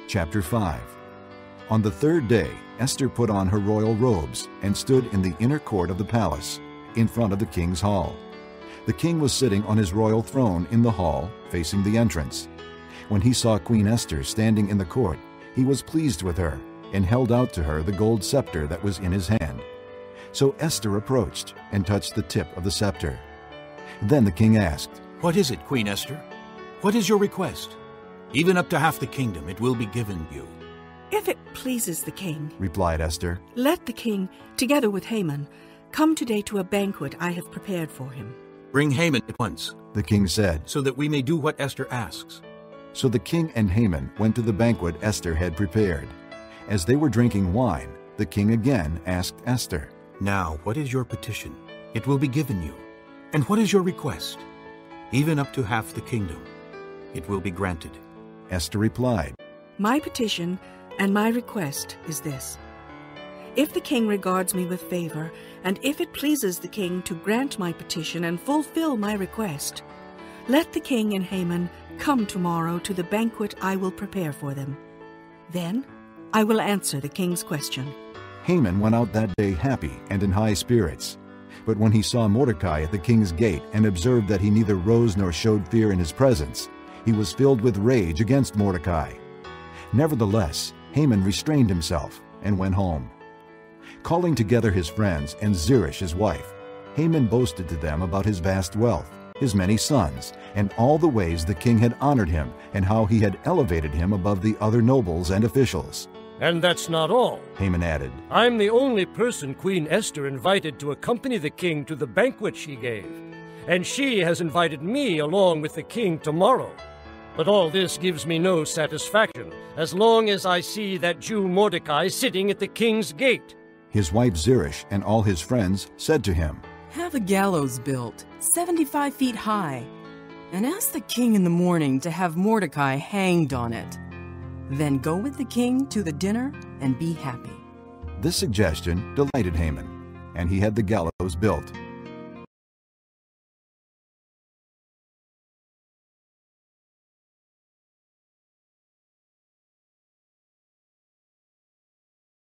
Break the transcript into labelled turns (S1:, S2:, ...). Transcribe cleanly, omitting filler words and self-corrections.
S1: Chapter 5. On the third day, Esther put on her royal robes and stood in the inner court of the palace, in front of the king's hall. The king was sitting on his royal throne in the hall, facing the entrance. When he saw Queen Esther standing in the court, he was pleased with her, and held out to her the gold scepter that was in his hand. So Esther approached and touched the tip of the scepter. Then the king asked,
S2: "What is it, Queen Esther? What is your request? Even up to half the kingdom it will be given you."
S3: "If it pleases the king,"
S1: replied Esther,
S3: "let the king, together with Heman, come today to a banquet I have prepared for him."
S2: "Bring Heman at once,"
S1: the king said,
S2: "so that we may do what Esther asks."
S1: So the king and Heman went to the banquet Esther had prepared. As they were drinking wine, the king again asked Esther,
S2: "Now, what is your petition? It will be given you. And what is your request? Even up to half the kingdom, it will be granted."
S1: Esther replied,
S3: "My petition and my request is this. If the king regards me with favor, and if it pleases the king to grant my petition and fulfill my request, let the king and Heman come tomorrow to the banquet I will prepare for them. Then I will answer the king's question."
S1: Heman went out that day happy and in high spirits. But when he saw Mordecai at the king's gate and observed that he neither rose nor showed fear in his presence, he was filled with rage against Mordecai. Nevertheless, Heman restrained himself and went home. Calling together his friends and Zeresh his wife, Heman boasted to them about his vast wealth, his many sons, and all the ways the king had honored him and how he had elevated him above the other nobles and officials.
S4: "And that's not all,"
S1: Heman added.
S4: "I'm the only person Queen Esther invited to accompany the king to the banquet she gave, and she has invited me along with the king tomorrow. But all this gives me no satisfaction, as long as I see that Jew Mordecai sitting at the king's gate."
S1: His wife Zeresh and all his friends said to him,
S5: "Have a gallows built, 75 feet high, and ask the king in the morning to have Mordecai hanged on it. Then go with the king to the dinner and be happy."
S1: This suggestion delighted Heman, and he had the gallows built.